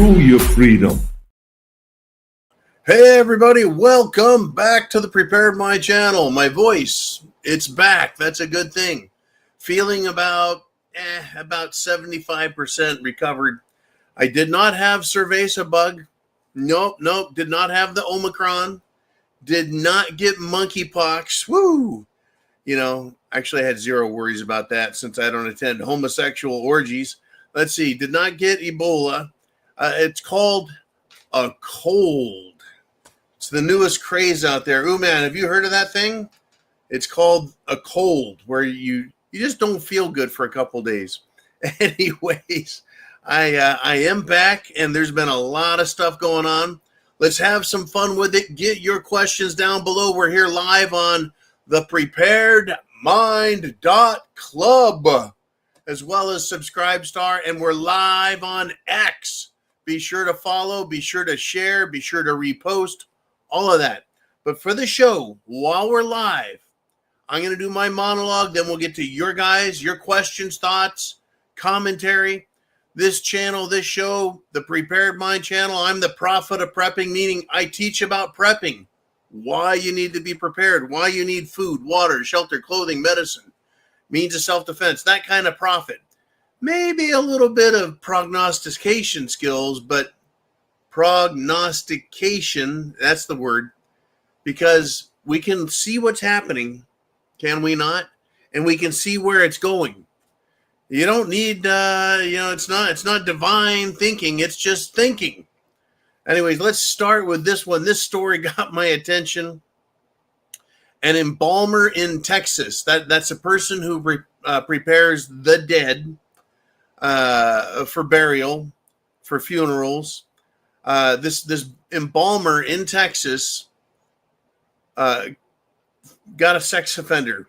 through your freedom. Hey everybody, welcome back to the Prepared Mind channel. My voice, it's back. That's a good thing. Feeling about 75% recovered. I did not have cerveza bug. Nope. Did not have the Omicron. Did not get monkeypox. Woo! Actually I had zero worries about that since I don't attend homosexual orgies. Let's see. Did not get Ebola. It's called a cold. It's the newest craze out there. Ooh, man, have you heard of that thing? It's called a cold, where you just don't feel good for a couple days. Anyways, I am back, and there's been a lot of stuff going on. Let's have some fun with it. Get your questions down below. We're here live on the preparedmind.club, as well as Subscribestar, and we're live on X. Be sure to follow, be sure to share, be sure to repost, all of that. But for the show, while we're live, I'm going to do my monologue. Then we'll get to your guys, your questions, thoughts, commentary. This channel, this show, the Prepared Mind channel, I'm the prophet of prepping, meaning I teach about prepping, why you need to be prepared, why you need food, water, shelter, clothing, medicine, means of self-defense, that kind of prophet. Maybe a little bit of prognostication skills, but prognostication, that's the word, because we can see what's happening, can we not? And we can see where it's going. You don't need, it's not divine thinking, it's just thinking. Anyways, let's start with this one. This story got my attention. An embalmer in Texas, that's a person who prepares the dead for burial, for funerals. This embalmer in Texas got a sex offender,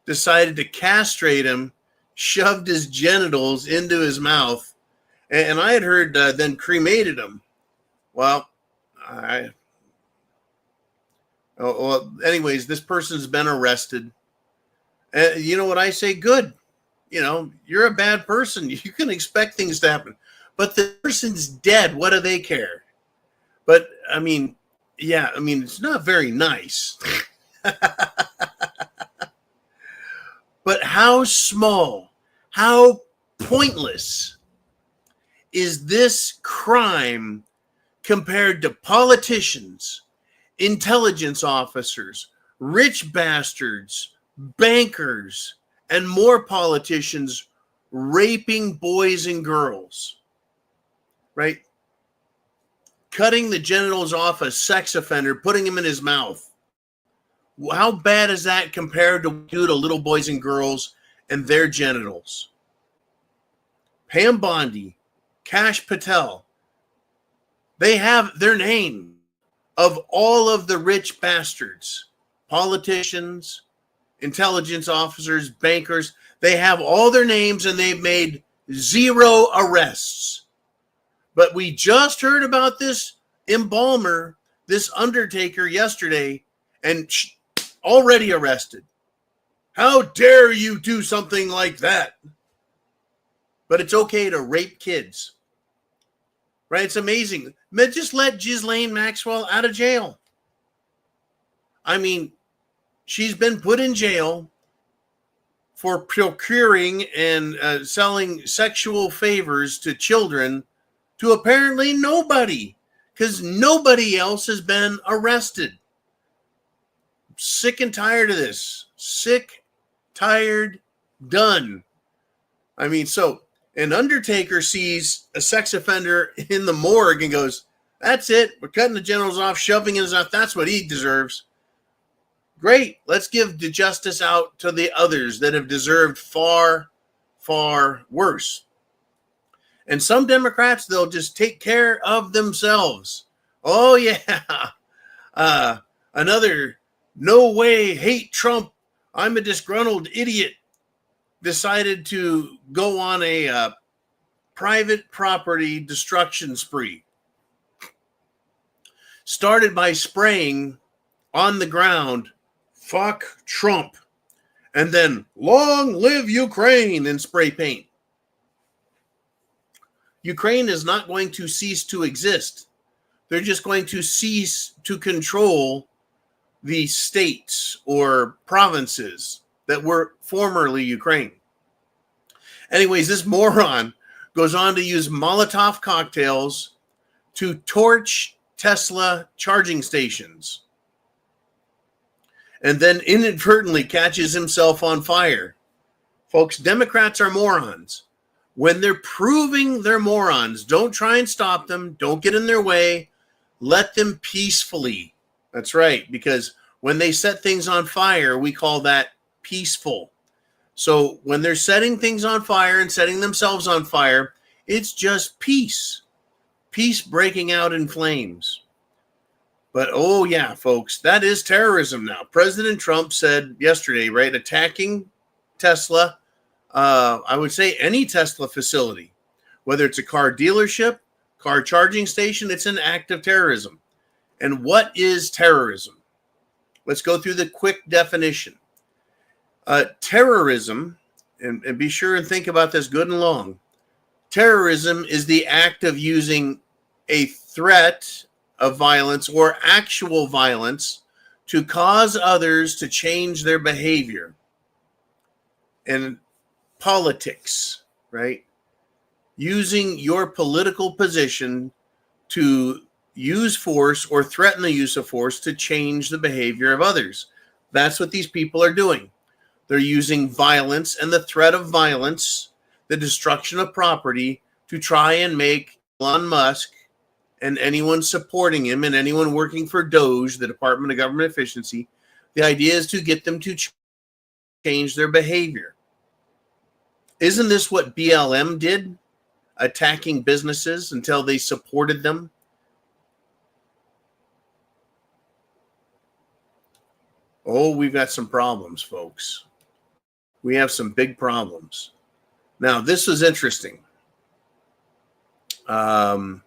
decided to castrate him, shoved his genitals into his mouth, and I had heard then cremated him. Well, anyways, this person's been arrested. And you know what I say? Good. You're a bad person. You can expect things to happen. But the person's dead. What do they care? But, it's not very nice. But how small, how pointless is this crime compared to politicians, intelligence officers, rich bastards, bankers, and more politicians raping boys and girls, right? Cutting the genitals off a sex offender, putting him in his mouth. How bad is that compared to little boys and girls and their genitals? Pam Bondi, Kash Patel, they have their name of all of the rich bastards, politicians, intelligence officers, bankers. They have all their names and they've made zero arrests. But we just heard about this embalmer, this undertaker yesterday, and already arrested. How dare you do something like that? But it's okay to rape kids. Right? It's amazing. Just let Ghislaine Maxwell out of jail. She's been put in jail for procuring and selling sexual favors to children to apparently nobody, because nobody else has been arrested. Sick and tired of this. Sick, tired, done. So an undertaker sees a sex offender in the morgue and goes, that's it. We're cutting the genitals off, shoving in his mouth. That's what he deserves. Great. Let's give the justice out to the others that have deserved far, far worse. And some Democrats, they'll just take care of themselves. Oh, yeah. Another no way, hate Trump, I'm a disgruntled idiot, decided to go on a private property destruction spree. Started by spraying on the ground, fuck Trump, and then long live Ukraine in spray paint. Ukraine is not going to cease to exist. They're just going to cease to control the states or provinces that were formerly Ukraine. Anyways, this moron goes on to use Molotov cocktails to torch Tesla charging stations, and then inadvertently catches himself on fire. Folks, Democrats are morons. When they're proving they're morons, don't try and stop them. Don't get in their way. Let them peacefully. That's right, because when they set things on fire, we call that peaceful. So when they're setting things on fire and setting themselves on fire, it's just peace. Peace breaking out in flames. But oh yeah, folks, that is terrorism now. President Trump said yesterday, right, attacking Tesla, I would say any Tesla facility, whether it's a car dealership, car charging station, it's an act of terrorism. And what is terrorism? Let's go through the quick definition. Terrorism, and be sure and think about this good and long. Terrorism is the act of using a threat of violence or actual violence to cause others to change their behavior. And politics, right? Using your political position to use force or threaten the use of force to change the behavior of others. That's what these people are doing. They're using violence and the threat of violence, the destruction of property, to try and make Elon Musk and anyone supporting him and anyone working for DOGE, the Department of Government Efficiency, the idea is to get them to change their behavior. Isn't this what BLM did? Attacking businesses until they supported them? Oh, we've got some problems, folks. We have some big problems. Now, this was interesting. No,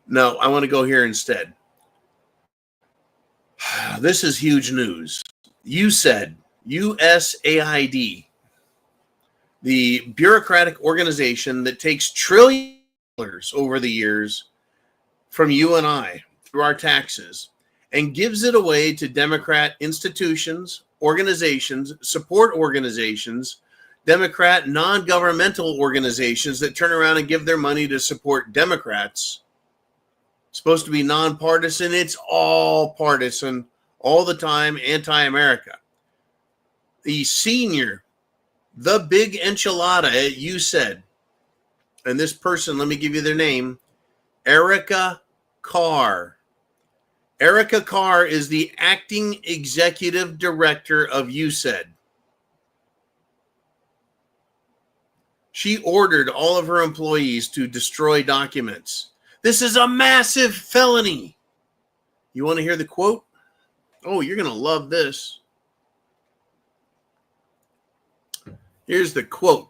I want to go here instead. This is huge news. USAID, USAID, the bureaucratic organization that takes trillions of dollars over the years from you and I through our taxes and gives it away to Democrat institutions, organizations, support organizations, Democrat non-governmental organizations that turn around and give their money to support Democrats. It's supposed to be nonpartisan. It's all partisan, all the time, anti-America. The senior, the big enchilada at USAID, and this person, let me give you their name, Erica Carr. Erica Carr is the acting executive director of USAID. She ordered all of her employees to destroy documents. This is a massive felony. You want to hear the quote? Oh, you're going to love this. Here's the quote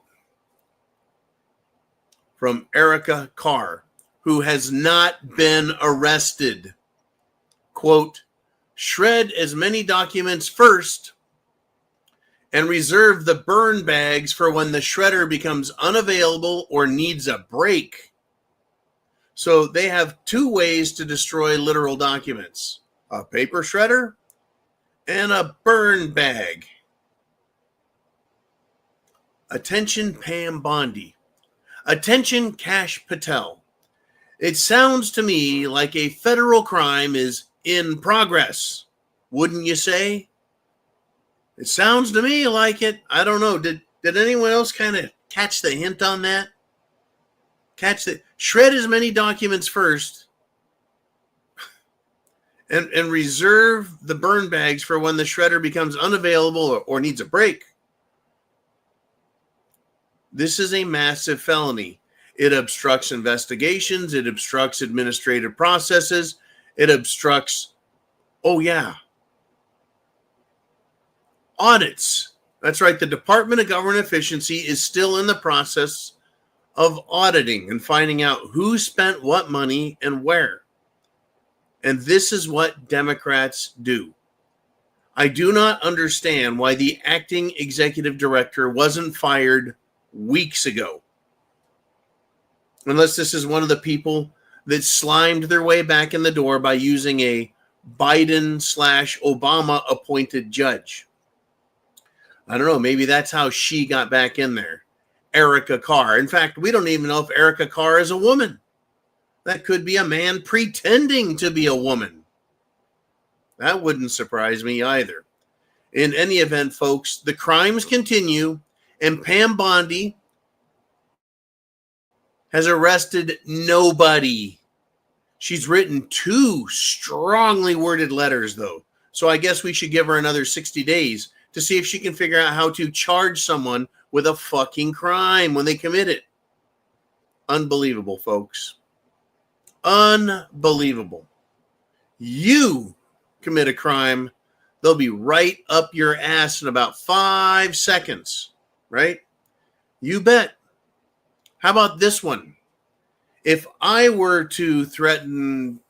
from Erica Carr, who has not been arrested. Quote, shred as many documents first and reserve the burn bags for when the shredder becomes unavailable or needs a break. So they have two ways to destroy literal documents: a paper shredder and a burn bag. Attention Pam Bondi. Attention Kash Patel. It sounds to me like a federal crime is in progress, wouldn't you say? It sounds to me like it. I don't know. Did anyone else kind of catch the hint on that? Shred as many documents first and reserve the burn bags for when the shredder becomes unavailable or needs a break. This is a massive felony. It obstructs investigations. It obstructs administrative processes. It obstructs, audits. That's right. The Department of Government Efficiency is still in the process of auditing and finding out who spent what money and where. And this is what Democrats do. I do not understand why the acting executive director wasn't fired weeks ago. Unless this is one of the people that slimed their way back in the door by using a Biden/Obama appointed judge. I don't know. Maybe that's how she got back in there. Erica Carr. In fact, we don't even know if Erica Carr is a woman. That could be a man pretending to be a woman. That wouldn't surprise me either. In any event, folks, the crimes continue, and Pam Bondi has arrested nobody. She's written 2 strongly worded letters, though. So I guess we should give her another 60 days to see if she can figure out how to charge someone with a fucking crime when they commit it. Unbelievable, folks. Unbelievable. You commit a crime, they'll be right up your ass in about 5 seconds, right? You bet. How about this one? If I were to threaten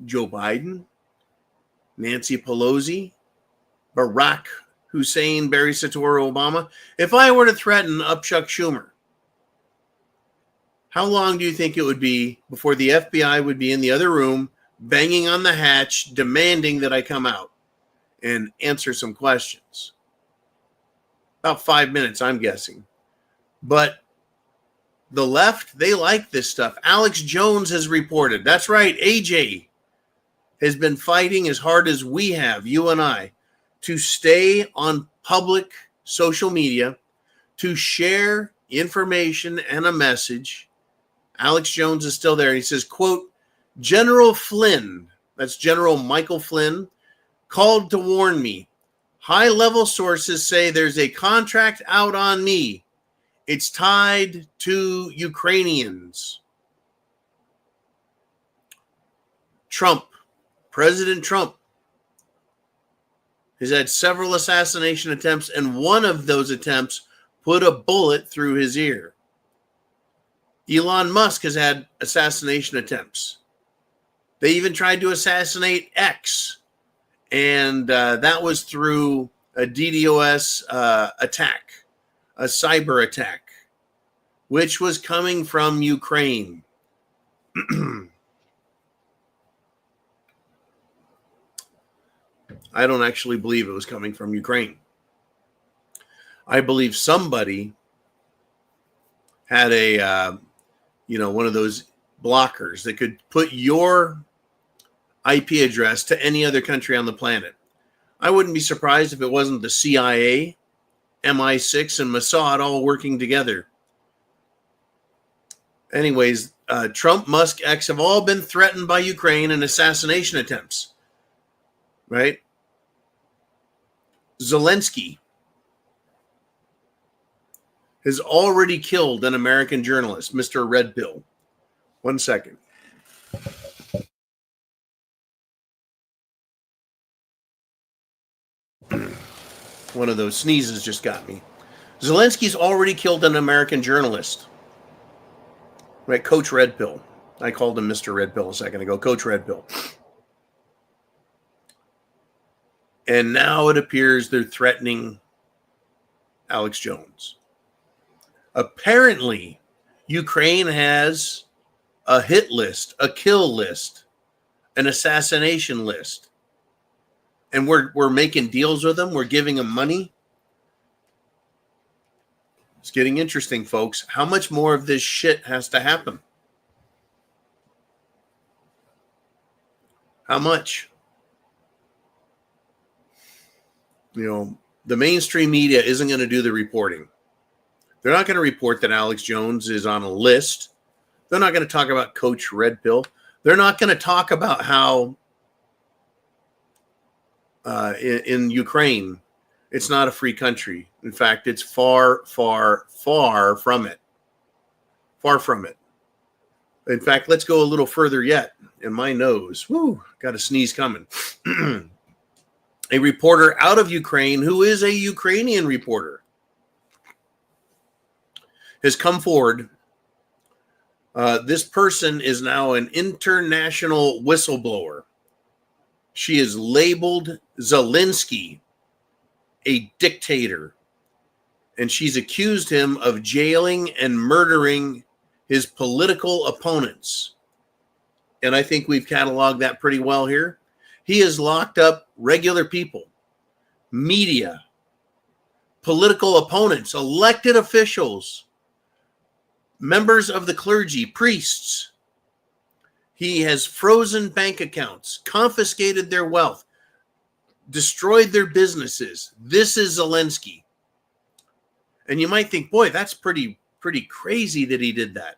Joe Biden, Nancy Pelosi, Barack Hussein, Barry Soetoro Obama, if I were to threaten Chuck Schumer, how long do you think it would be before the FBI would be in the other room, banging on the hatch, demanding that I come out and answer some questions? About 5 minutes, I'm guessing. But the left, they like this stuff. Alex Jones has reported. That's right, AJ has been fighting as hard as we have, you and I, to stay on public social media, to share information and a message. Alex Jones is still there. He says, quote, General Flynn, that's General Michael Flynn, called to warn me. High-level sources say there's a contract out on me. It's tied to Ukrainians. Trump, President Trump, has had several assassination attempts, and one of those attempts put a bullet through his ear. Elon Musk has had assassination attempts. They even tried to assassinate X, and that was through a DDoS attack, a cyber attack, which was coming from Ukraine. I don't actually believe it was coming from Ukraine. I believe somebody had a, one of those blockers that could put your IP address to any other country on the planet. I wouldn't be surprised if it wasn't the CIA, MI6, and Mossad all working together. Anyways, Trump, Musk, X have all been threatened by Ukraine and assassination attempts, right? Zelensky has already killed an American journalist, Mr. Red Pill. 1 second. One of those sneezes just got me. Zelensky's already killed an American journalist. Right, Coach Red Pill. I called him Mr. Red Pill a second ago. Coach Red Pill. And now it appears they're threatening Alex Jones. Apparently, Ukraine has a hit list, a kill list, an assassination list. And we're making deals with them. We're giving them money. It's getting interesting, folks. How much more of this shit has to happen? How much? The mainstream media isn't going to do the reporting. They're not going to report that Alex Jones is on a list. They're not going to talk about Coach Red Pill. They're not going to talk about how in Ukraine, it's not a free country. In fact, it's far, far, far from it. Far from it. In fact, let's go a little further yet. In my nose, got a sneeze coming. A reporter out of Ukraine, who is a Ukrainian reporter, has come forward. This person is now an international whistleblower. She is labeled Zelensky a dictator, and she's accused him of jailing and murdering his political opponents. And I think we've cataloged that pretty well here. He has locked up regular people, media, political opponents, elected officials, members of the clergy, priests. He has frozen bank accounts, confiscated their wealth, destroyed their businesses. This is Zelensky. And you might think, boy, that's pretty crazy that he did that.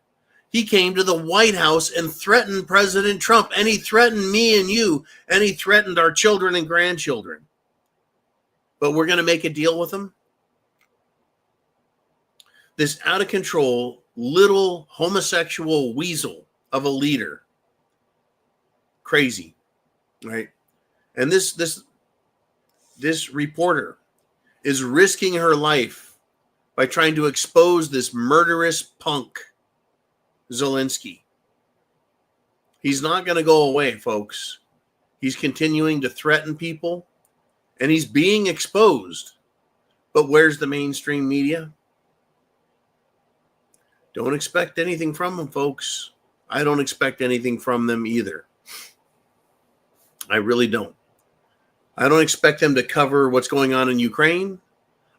He came to the White House and threatened President Trump, and he threatened me and you, and he threatened our children and grandchildren. But we're going to make a deal with him? This out of control, little homosexual weasel of a leader. Crazy, right? And this reporter is risking her life by trying to expose this murderous punk, Zelensky. He's not going to go away, folks. He's continuing to threaten people, and he's being exposed. But where's the mainstream media? Don't expect anything from them, folks. I don't expect anything from them either. I really don't. I don't expect them to cover what's going on in Ukraine.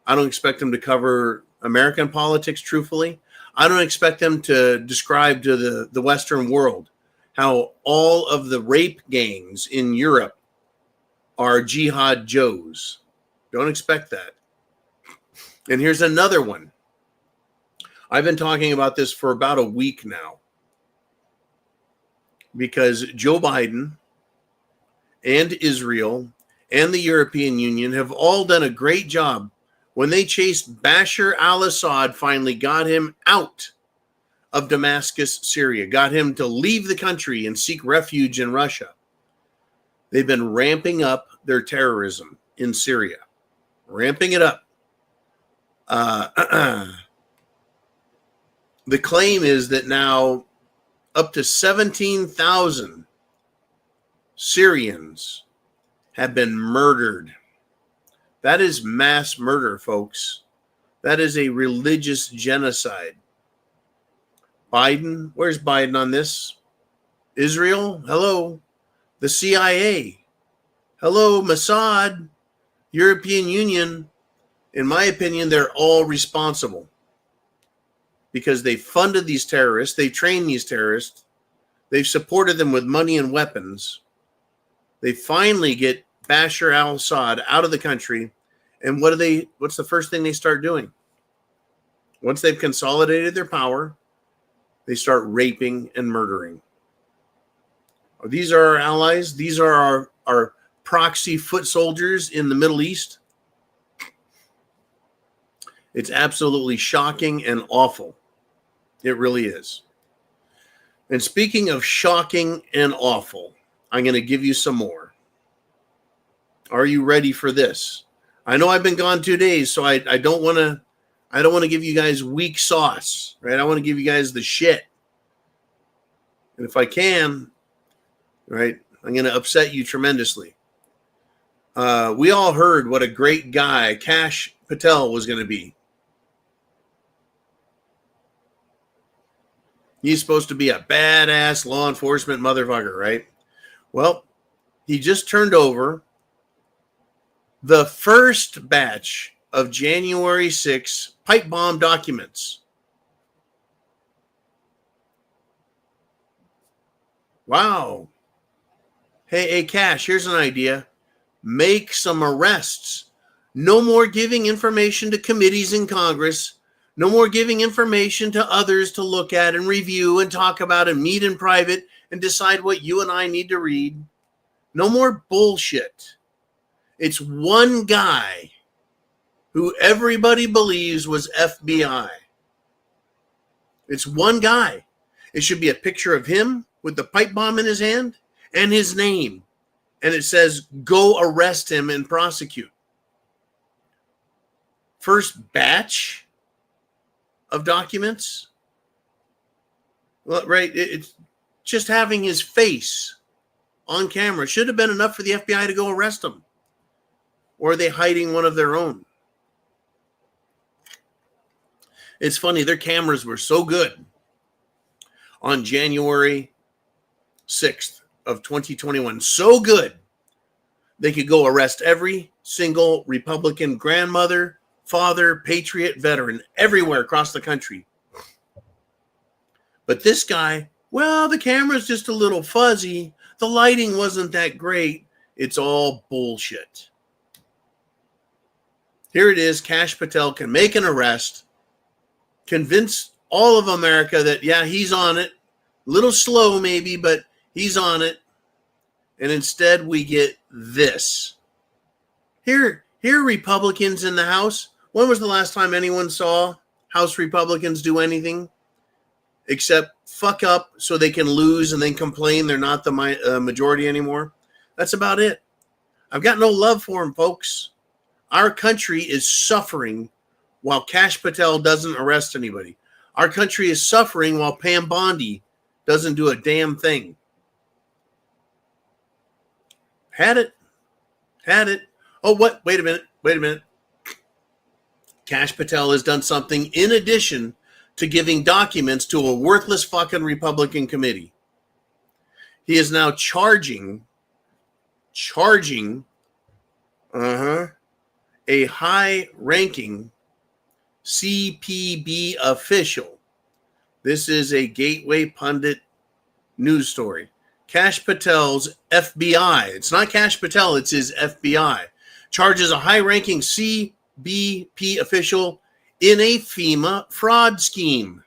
I don't expect them to cover American politics, truthfully. I don't expect them to describe to the Western world how all of the rape gangs in Europe are jihad Joes. Don't expect that. And here's another one. I've been talking about this for about a week now because Joe Biden and Israel and the European Union have all done a great job when they chased Bashar al-Assad, finally got him out of Damascus, Syria, got him to leave the country and seek refuge in Russia. They've been ramping up their terrorism in Syria, ramping it up. The claim is that now up to 17,000 Syrians have been murdered. That is mass murder, folks. That is a religious genocide. Biden, where's Biden on this? Israel, hello. The CIA, hello. Mossad, European Union. In my opinion, they're all responsible because they funded these terrorists, they trained these terrorists, they've supported them with money and weapons. They finally get Bashar al-Assad out of the country, and what's the first thing they start doing? Once they've consolidated their power, they start raping and murdering. These are our allies. These are our proxy foot soldiers in the Middle East. It's absolutely shocking and awful. It really is. And speaking of shocking and awful, I'm going to give you some more. Are you ready for this? I know I've been gone 2 days, so I don't want to give you guys weak sauce, right? I want to give you guys the shit. And if I can, right, I'm going to upset you tremendously. We all heard what a great guy Kash Patel was going to be. He's supposed to be a badass law enforcement motherfucker, right? Well, he just turned over the first batch of January 6 pipe bomb documents. Wow. Hey, Kash, here's an idea. Make some arrests. No more giving information to committees in Congress. No more giving information to others to look at and review and talk about and meet in private and decide what you and I need to read. No more bullshit. It's one guy who everybody believes was FBI. It's one guy. It should be a picture of him with the pipe bomb in his hand and his name. And it says, go arrest him and prosecute. First batch of documents. Well, right. It's just having his face on camera should have been enough for the FBI to go arrest him. Or are they hiding one of their own? It's funny. Their cameras were so good on January 6th of 2021. So good, they could go arrest every single Republican grandmother, father, patriot, veteran, everywhere across the country. But this guy, well, the camera's just a little fuzzy. The lighting wasn't that great. It's all bullshit. Here it is. Kash Patel can make an arrest, convince all of America that, yeah, he's on it. A little slow maybe, but he's on it. And instead we get this. Here are Republicans in the House. When was the last time anyone saw House Republicans do anything except fuck up so they can lose and then complain they're not the majority anymore? That's about it. I've got no love for them, folks. Our country is suffering while Kash Patel doesn't arrest anybody. Our country is suffering while Pam Bondi doesn't do a damn thing. Had it. Oh, what? Wait a minute. Kash Patel has done something in addition to giving documents to a worthless fucking Republican committee. He is now charging a high-ranking CPB official. This is a Gateway Pundit news story. Kash Patel's FBI, it's not Kash Patel, it's his FBI, charges a high-ranking CBP official in a FEMA fraud scheme.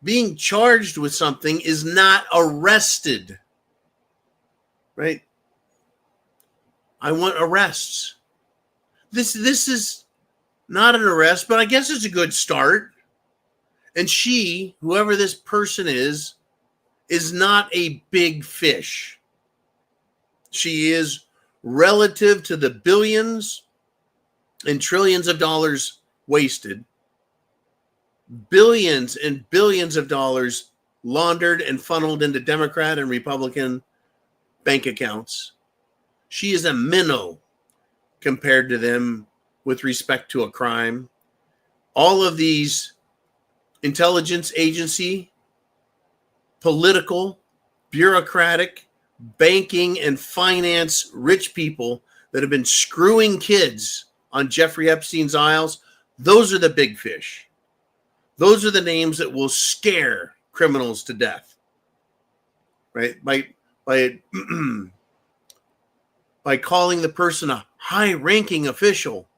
Being charged with something is not arrested, right? I want arrests. This is not an arrest, but I guess it's a good start. And she, whoever this person is not a big fish. She is relative to the billions and trillions of dollars wasted, billions and billions of dollars laundered and funneled into Democrat and Republican bank accounts. She is a minnow compared to them with respect to a crime. All of these intelligence agency, political, bureaucratic, banking, and finance rich people that have been screwing kids on Jeffrey Epstein's Isles, those are the big fish. Those are the names that will scare criminals to death, right? By calling the person a high-ranking official.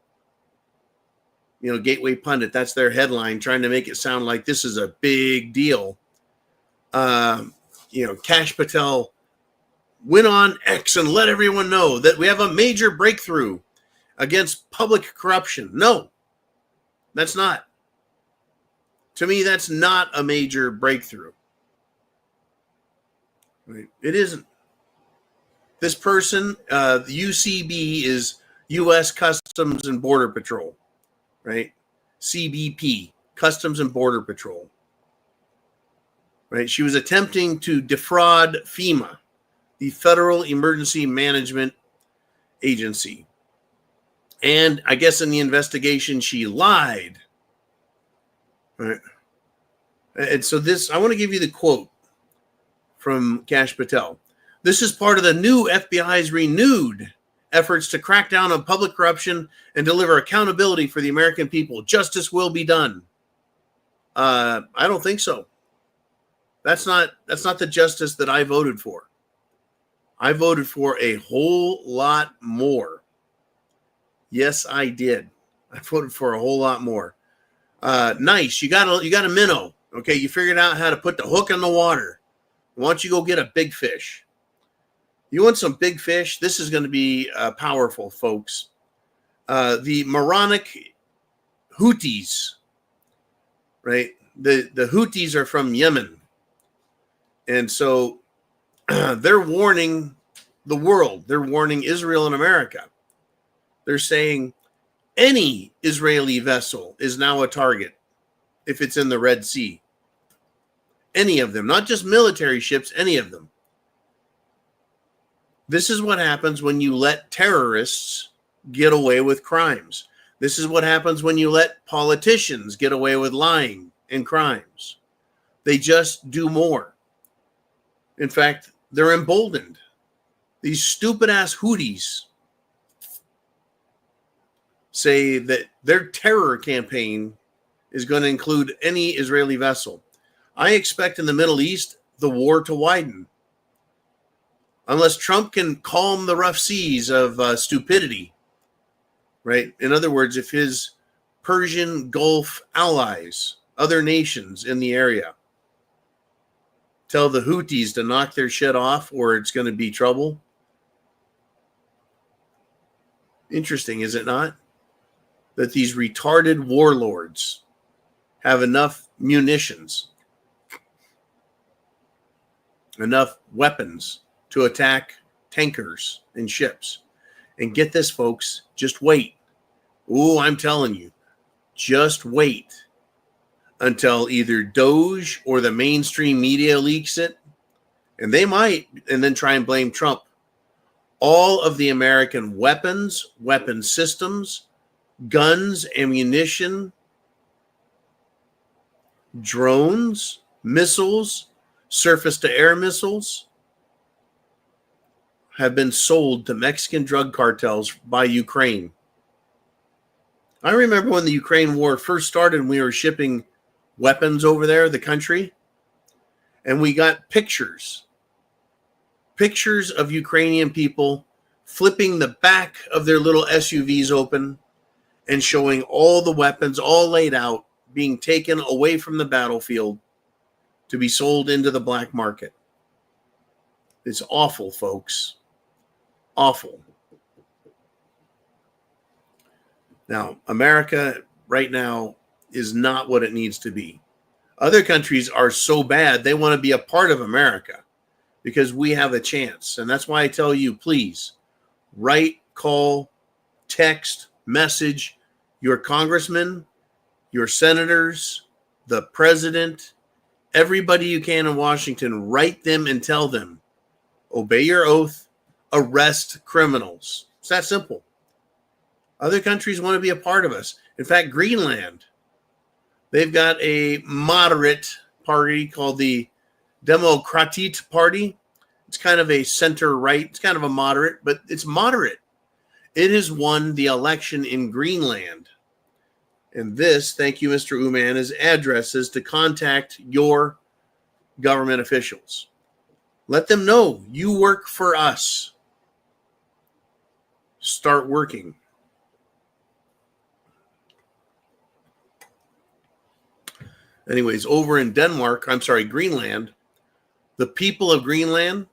You know, Gateway Pundit, that's their headline, trying to make it sound like this is a big deal. Kash Patel went on X and let everyone know that we have a major breakthrough against public corruption. No, that's not. To me, that's not a major breakthrough. Right? It isn't. This person, the UCB is U.S. Customs and Border Patrol, right? CBP, Customs and Border Patrol, right? She was attempting to defraud FEMA, the Federal Emergency Management Agency. And I guess in the investigation, she lied, right? And so I want to give you the quote from Kash Patel. This is part of the new FBI's renewed efforts to crack down on public corruption and deliver accountability for the American people. Justice will be done. I don't think so. That's not the justice that I voted for. I voted for a whole lot more. Yes, I did. I voted for a whole lot more. Nice. You got a minnow. Okay, you figured out how to put the hook in the water. Why don't you go get a big fish? You want some big fish? This is going to be powerful, folks. The moronic Houthis, right? The Houthis are from Yemen. And so they're warning the world. They're warning Israel and America. They're saying any Israeli vessel is now a target if it's in the Red Sea. Any of them, not just military ships, any of them. This is what happens when you let terrorists get away with crimes. This is what happens when you let politicians get away with lying and crimes. They just do more. In fact, they're emboldened. These stupid-ass Houthis say that their terror campaign is going to include any Israeli vessel. I expect in the Middle East the war to widen. Unless Trump can calm the rough seas of stupidity, right? In other words, if his Persian Gulf allies, other nations in the area, tell the Houthis to knock their shit off or it's going to be trouble. Interesting, is it not? That these retarded warlords have enough munitions, enough weapons to attack tankers and ships. And get this, folks, just wait. Ooh, I'm telling you, just wait until either Doge or the mainstream media leaks it, and they might, and then try and blame Trump. All of the American weapons, weapon systems, guns, ammunition, drones, missiles, surface-to-air missiles have been sold to Mexican drug cartels by Ukraine. I remember when the Ukraine war first started and we were shipping weapons over there, the country, and we got pictures of Ukrainian people flipping the back of their little SUVs open and showing all the weapons all laid out, being taken away from the battlefield to be sold into the black market. It's awful, folks. Awful. Now, America right now is not what it needs to be. Other countries are so bad, they want to be a part of America because we have a chance. And that's why I tell you, please, write, call, text, message your congressmen, your senators, the president, everybody you can in Washington. Write them and tell them, obey your oath, arrest criminals. It's that simple. Other countries want to be a part of us. In fact, Greenland, they've got a moderate party called the Democratic Party. It's kind of a center-right. It's kind of a moderate, but it's moderate. It has won the election in Greenland. And this, thank you, Mr. Uman, is addresses to contact your government officials. Let them know you work for us. Start working. Anyways, over in Greenland, the people of Greenland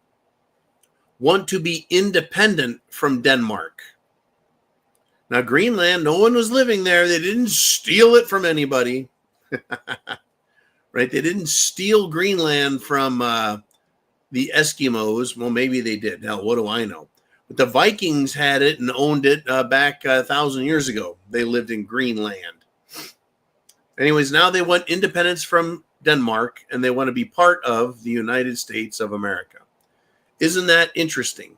want to be independent from Denmark. Now, Greenland, no one was living there. They didn't steal it from anybody. Right? They didn't steal Greenland from the Eskimos. Well, maybe they did. Hell, what do I know? But the Vikings had it and owned it back 1,000 years ago. They lived in Greenland. Anyways, now they want independence from Denmark, and they want to be part of the United States of America. Isn't that interesting?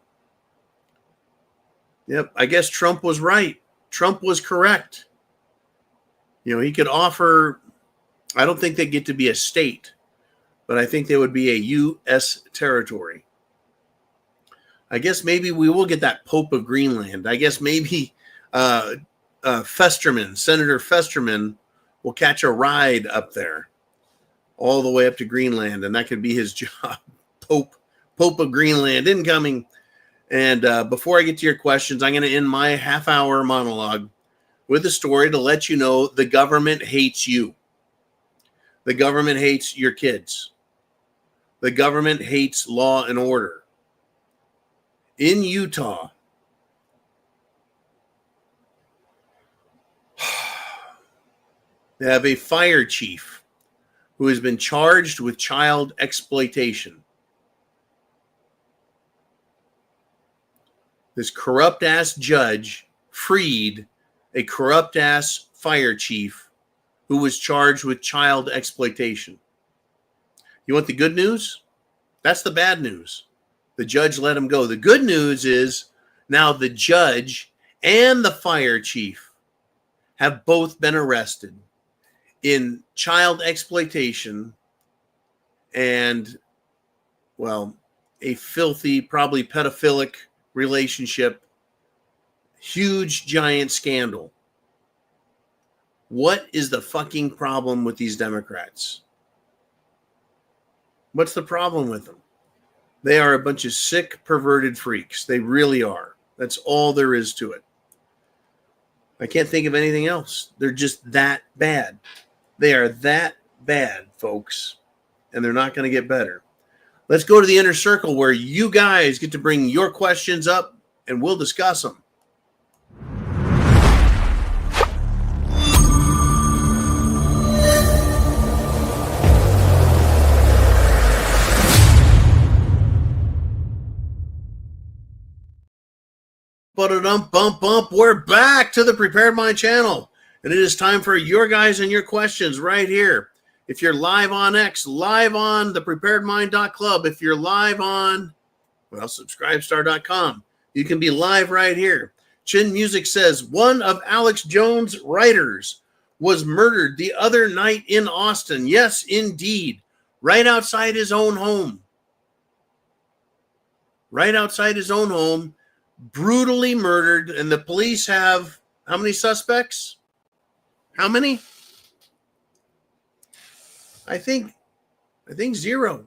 Yep, I guess Trump was right. Trump was correct. You know, he could offer, I don't think they get to be a state, but I think they would be a U.S. territory. I guess maybe we will get that Pope of Greenland. I guess maybe Senator Festerman, will catch a ride up there all the way up to Greenland, and that could be his job. Pope of Greenland incoming. And before I get to your questions, I'm going to end my half-hour monologue with a story to let you know the government hates you. The government hates your kids. The government hates law and order. In Utah, they have a fire chief who has been charged with child exploitation. This corrupt-ass judge freed a corrupt-ass fire chief who was charged with child exploitation. You want the good news? That's the bad news. The judge let him go. The good news is now the judge and the fire chief have both been arrested in child exploitation and, well, a filthy, probably pedophilic relationship. Huge, giant scandal. What is the fucking problem with these Democrats? What's the problem with them? They are a bunch of sick, perverted freaks. They really are. That's all there is to it. I can't think of anything else. They're just that bad. They are that bad, folks. And they're not going to get better. Let's go to the inner circle where you guys get to bring your questions up and we'll discuss them. Bump. We're back to the Prepared Mind channel. And it is time for your guys and your questions right here. If you're live on X, live on the preparedmind.club. If you're live on, well, subscribestar.com, you can be live right here. Chin Music says, one of Alex Jones' writers was murdered the other night in Austin. Yes, indeed. Right outside his own home. Right outside his own home. Brutally murdered, and the police have how many suspects? How many? I think 0.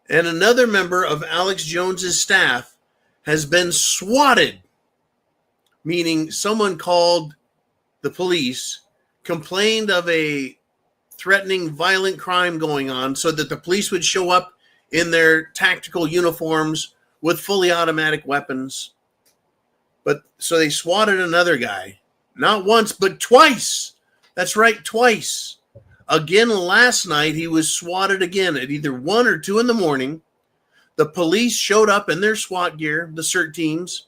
And another member of Alex Jones's staff has been swatted, meaning someone called the police, complained of a threatening violent crime going on so that the police would show up in their tactical uniforms with fully automatic weapons. But so they swatted another guy, not once, but twice. That's right, twice. Again, last night, he was swatted again at either 1 or 2 in the morning. The police showed up in their SWAT gear, the CERT teams,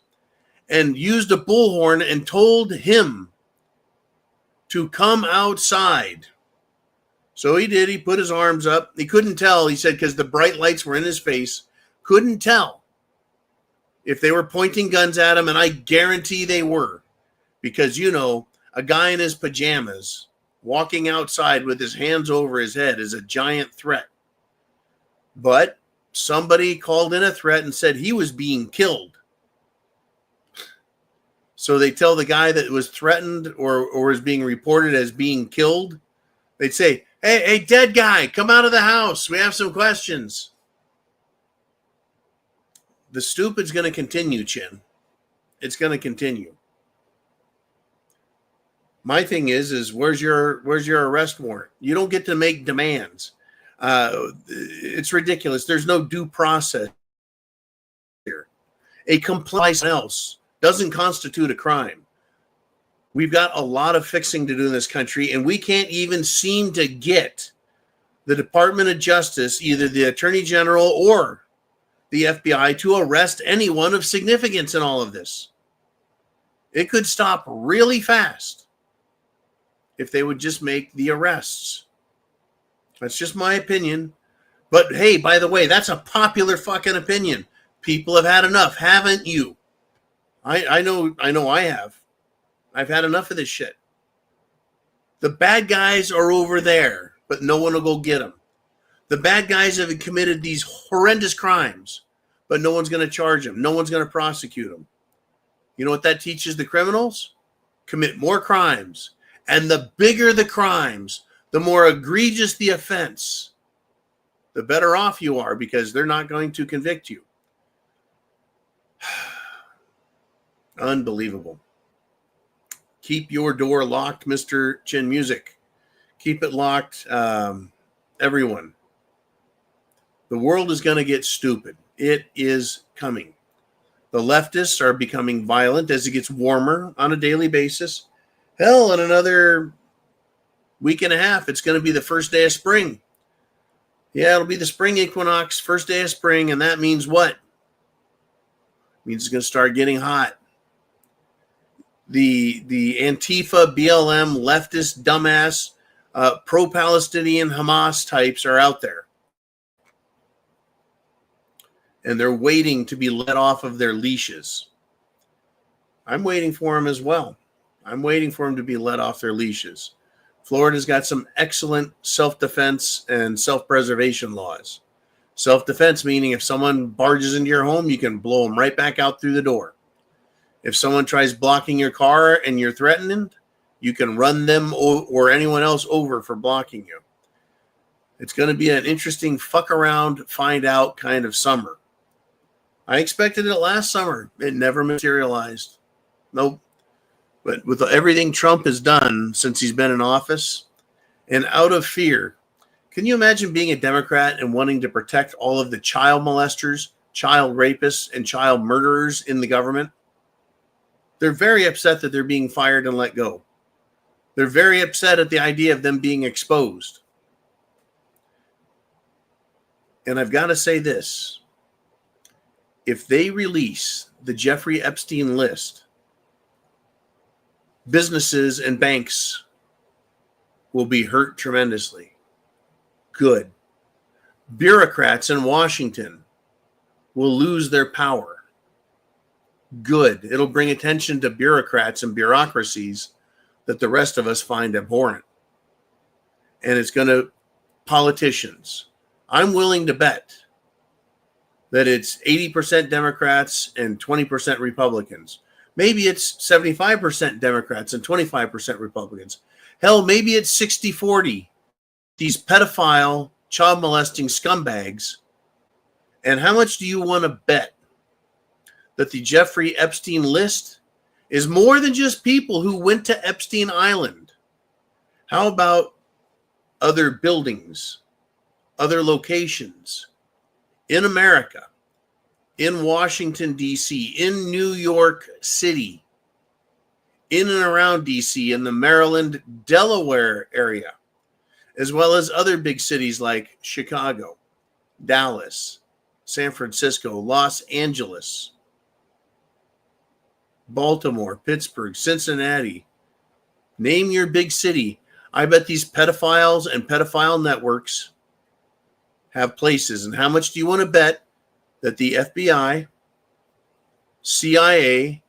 and used a bullhorn and told him to come outside. So he did. He put his arms up. He couldn't tell, he said, because the bright lights were in his face. Couldn't tell if they were pointing guns at him, and I guarantee they were. Because, you know, a guy in his pajamas walking outside with his hands over his head is a giant threat. But somebody called in a threat and said he was being killed. So they tell the guy that was threatened or is being reported as being killed, they'd say, hey, dead guy, come out of the house. We have some questions. The stupid's going to continue, Chin. It's going to continue. My thing is where's your arrest warrant? You don't get to make demands. It's ridiculous. There's no due process here. A compliance else doesn't constitute a crime. We've got a lot of fixing to do in this country, and we can't even seem to get the Department of Justice, either the Attorney General or the FBI, to arrest anyone of significance in all of this. It could stop really fast if they would just make the arrests. That's just my opinion. But hey, by the way, that's a popular fucking opinion. People have had enough, haven't you? I know I have. I've had enough of this shit. The bad guys are over there, but no one will go get them. The bad guys have committed these horrendous crimes, but no one's going to charge them. No one's going to prosecute them. You know what that teaches the criminals? Commit more crimes. And the bigger the crimes, the more egregious the offense, the better off you are, because they're not going to convict you. Unbelievable. Keep your door locked, Mr. Chin Music. Keep it locked, everyone. The world is going to get stupid. It is coming. The leftists are becoming violent as it gets warmer on a daily basis. Hell, in another week and a half, it's going to be the first day of spring. Yeah, it'll be the spring equinox, first day of spring, and that means what? It means it's going to start getting hot. The Antifa, BLM, leftist, dumbass, pro-Palestinian Hamas types are out there. And they're waiting to be let off of their leashes. I'm waiting for them as well. I'm waiting for them to be let off their leashes. Florida's got some excellent self-defense and self-preservation laws. Self-defense meaning if someone barges into your home, you can blow them right back out through the door. If someone tries blocking your car and you're threatened, you can run them or anyone else over for blocking you. It's going to be an interesting fuck around, find out kind of summer. I expected it last summer. It never materialized. Nope. But with everything Trump has done since he's been in office, and out of fear, can you imagine being a Democrat and wanting to protect all of the child molesters, child rapists, and child murderers in the government? They're very upset that they're being fired and let go. They're very upset at the idea of them being exposed. And I've got to say this. If they release the Jeffrey Epstein list, businesses and banks will be hurt tremendously. Good. Bureaucrats in Washington will lose their power. Good. It'll bring attention to bureaucrats and bureaucracies that the rest of us find abhorrent. And it's going to, politicians, I'm willing to bet that it's 80% Democrats and 20% Republicans. Maybe it's 75% Democrats and 25% Republicans. Hell, maybe it's 60-40. These pedophile, child molesting scumbags. And how much do you want to bet that the Jeffrey Epstein list is more than just people who went to Epstein Island? How about other buildings, other locations in America, in Washington, D.C., in New York City, in and around D.C., in the Maryland, Delaware area, as well as other big cities like Chicago, Dallas, San Francisco, Los Angeles, Baltimore, Pittsburgh, Cincinnati. Name your big city. I bet these pedophiles and pedophile networks have places. And how much do you want to bet that the FBI, CIA,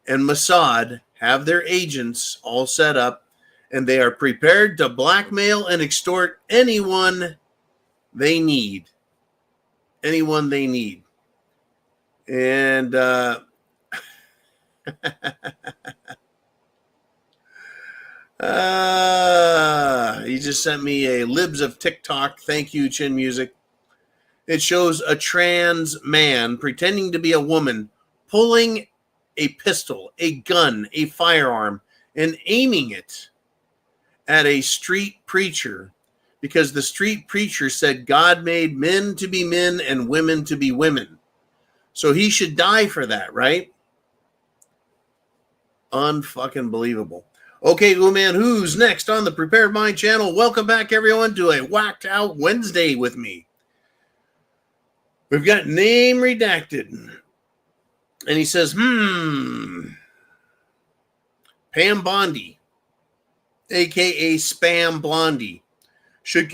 and Mossad have their agents all set up and they are prepared to blackmail and extort anyone they need? Anyone they need. And he just sent me a Libs of TikTok. Thank you, Chin Music. It shows a trans man pretending to be a woman pulling a pistol, a gun, a firearm, and aiming it at a street preacher because the street preacher said God made men to be men and women to be women. So he should die for that, right? Unfucking believable. Okay, man, who's next on the Prepared Mind channel? Welcome back, everyone, to a Whacked Out Wednesday with me. We've got name redacted. And he says, Pam Bondi, a.k.a. Spam Blondie, should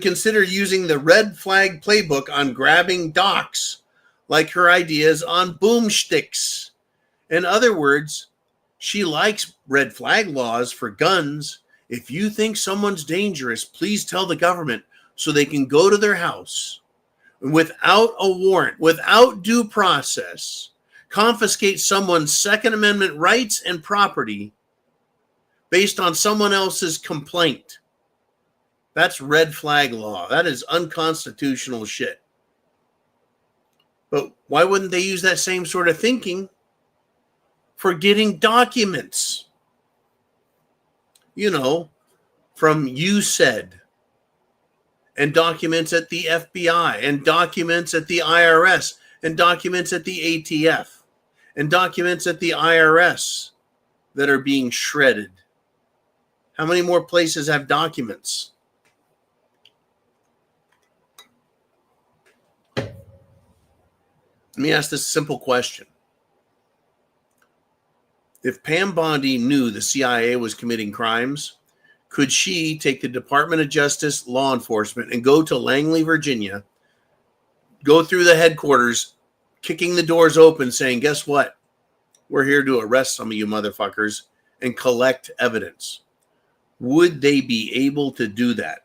consider using the red flag playbook on grabbing docs like her ideas on boomsticks. In other words, she likes red flag laws for guns. If you think someone's dangerous, please tell the government so they can go to their house without a warrant, without due process, confiscate someone's Second Amendment rights and property based on someone else's complaint. That's red flag law. That is unconstitutional shit. But why wouldn't they use that same sort of thinking for getting documents? You know, from USAID, and documents at the FBI, and documents at the IRS, and documents at the ATF, and documents at the IRS that are being shredded. How many more places have documents? Let me ask this simple question. If Pam Bondi knew the CIA was committing crimes, could she take the Department of Justice, law enforcement, and go to Langley, Virginia, go through the headquarters, kicking the doors open, saying, guess what? We're here to arrest some of you motherfuckers and collect evidence. would they be able to do that?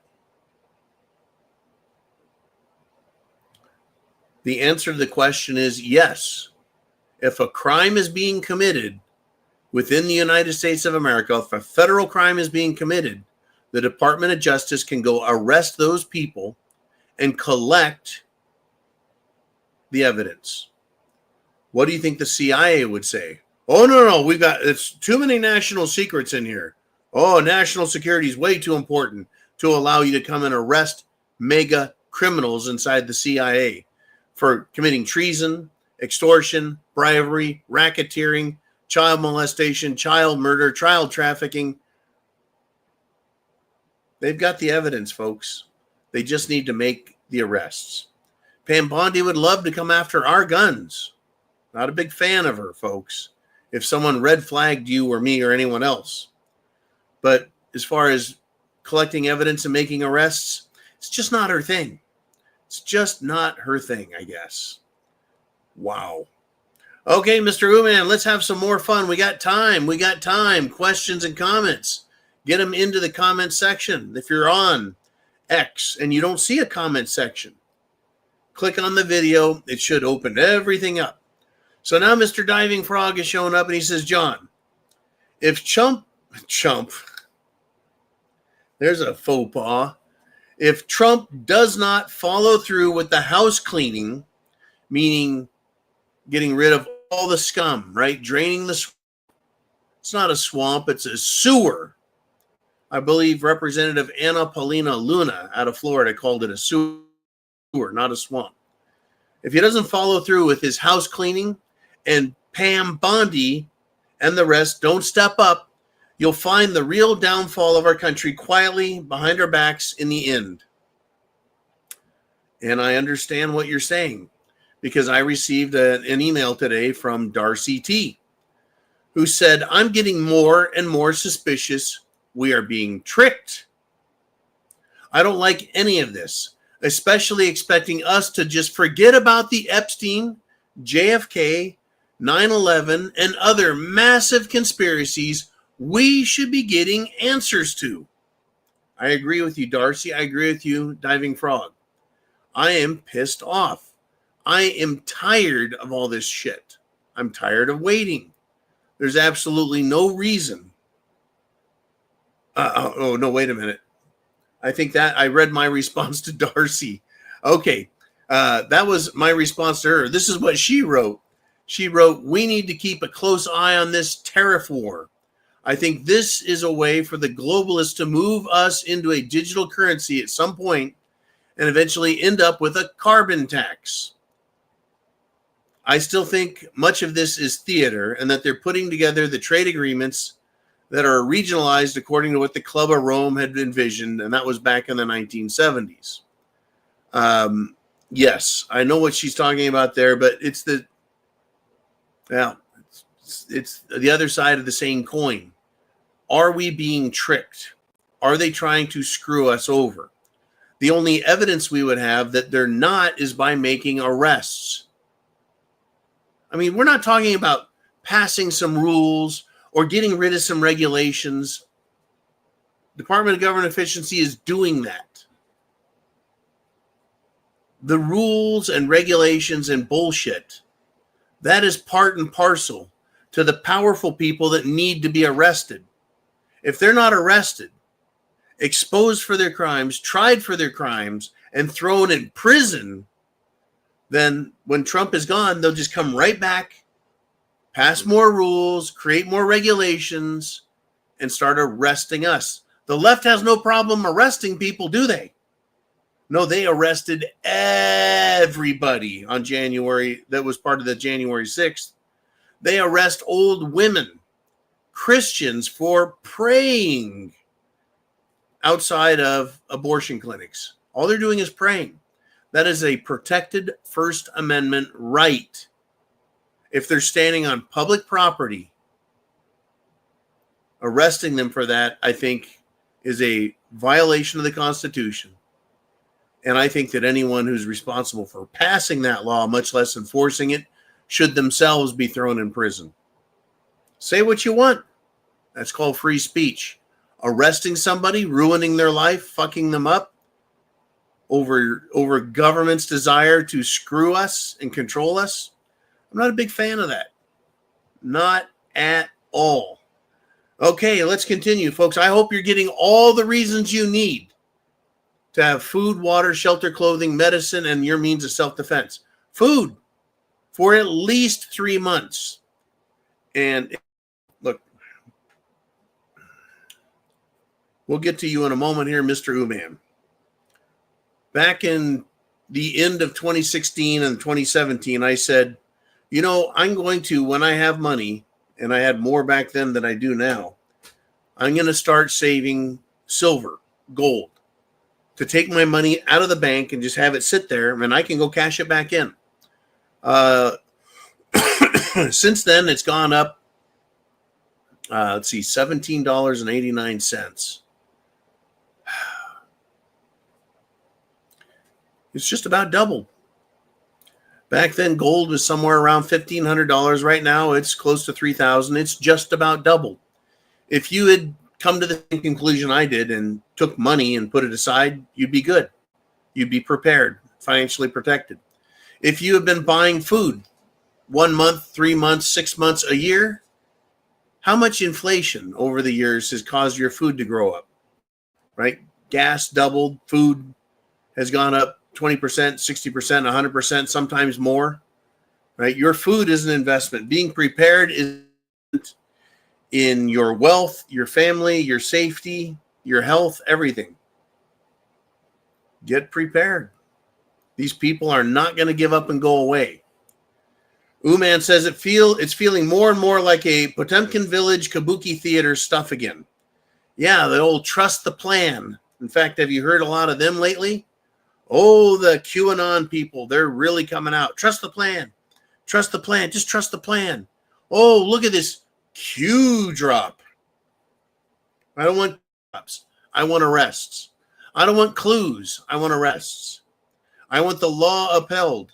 The answer to the question is yes. If a crime is being committed within the United States of America, if a federal crime is being committed, the Department of Justice can go arrest those people and collect the evidence. What do you think the CIA would say? Oh, no, it's too many national secrets in here. Oh, national security is way too important to allow you to come and arrest mega criminals inside the CIA for committing treason, extortion, bribery, racketeering, child molestation, child murder, child trafficking. They've got the evidence, folks. They just need to make the arrests. Pam Bondi would love to come after our guns. Not a big fan of her, folks, if someone red flagged you or me or anyone else. But as far as collecting evidence and making arrests, it's just not her thing. It's just not her thing, I guess. Wow. Okay, Mr. Uman, let's have some more fun. We got time. Questions and comments. Get them into the comment section. If you're on X and you don't see a comment section, click on the video. It should open everything up. So now Mr. Diving Frog is showing up and he says, John, if Chump, there's a faux pas. If Trump does not follow through with the house cleaning, meaning getting rid of all the scum, right? Draining the swamp. It's not a swamp, it's a sewer. I believe Representative Anna Paulina Luna out of Florida called it a sewer, not a swamp. If he doesn't follow through with his house cleaning and Pam Bondi and the rest don't step up, you'll find the real downfall of our country quietly behind our backs in the end. And I understand what you're saying because I received an email today from Darcy T, who said, I'm getting more and more suspicious we are being tricked. I don't like any of this, especially expecting us to just forget about the Epstein, JFK, 9/11, and other massive conspiracies we should be getting answers to. I agree with you, Darcy. I agree with you, Diving Frog. I am pissed off. I am tired of all this shit. I'm tired of waiting. There's absolutely no reason. No, wait a minute. I think that I read my response to Darcy. Okay, that was my response to her. This is what she wrote. She wrote, we need to keep a close eye on this tariff war. I think this is a way for the globalists to move us into a digital currency at some point and eventually end up with a carbon tax. I still think much of this is theater and that they're putting together the trade agreements that are regionalized according to what the Club of Rome had envisioned, and that was back in the 1970s. Yes, I know what she's talking about there, but it's the other side of the same coin. Are we being tricked? Are they trying to screw us over? The only evidence we would have that they're not is by making arrests. I mean, we're not talking about passing some rules or getting rid of some regulations. Department of Government Efficiency is doing that. The rules and regulations and bullshit, that is part and parcel to the powerful people that need to be arrested. If they're not arrested, exposed for their crimes, tried for their crimes, and thrown in prison, then when Trump is gone, they'll just come right back, pass more rules, create more regulations, and start arresting us. The left has no problem arresting people, do they? No, they arrested everybody on January that was part of the January 6th. They arrest old women, Christians, for praying outside of abortion clinics. All they're doing is praying. That is a protected First Amendment right. If they're standing on public property, arresting them for that, I think, is a violation of the Constitution. And I think that anyone who's responsible for passing that law, much less enforcing it, should themselves be thrown in prison. Say what you want. That's called free speech. arresting somebody, ruining their life, fucking them up over government's desire to screw us and control us. I'm not a big fan of that. Not at all. Okay, let's continue, folks. I hope you're getting all the reasons you need to have food, water, shelter, clothing, medicine, and your means of self-defense. Food for at least 3 months. And look, we'll get to you in a moment here, Mr. Uman. Back in the end of 2016 and 2017, I said, you know, I'm going to, when I have money, and I had more back then than I do now, I'm going to start saving silver, gold, to take my money out of the bank and just have it sit there, and I can go cash it back in. Since then, it's gone up, let's see, $17.89. It's just about doubled. Back then, gold was somewhere around $1,500. Right now, it's close to $3,000. It's just about doubled. If you had come to the same conclusion I did and took money and put it aside, you'd be good. You'd be prepared, financially protected. If you have been buying food 1 month, 3 months, 6 months, a year, how much inflation over the years has caused your food to grow up, right? Gas doubled, food has gone up 20%, 60%, 100%, sometimes more, right? Your food is an investment. Being prepared is in your wealth, your family, your safety, your health, everything. Get prepared. These people are not going to give up and go away. Uman says it's feeling more and more like a Potemkin Village Kabuki theater stuff again. Yeah, the old trust the plan. In fact, have you heard a lot of them lately? Oh, the QAnon people, they're really coming out. Trust the plan. Trust the plan. Just trust the plan. Oh, look at this Q drop. I don't want drops. I want arrests. I don't want clues. I want arrests. I want the law upheld.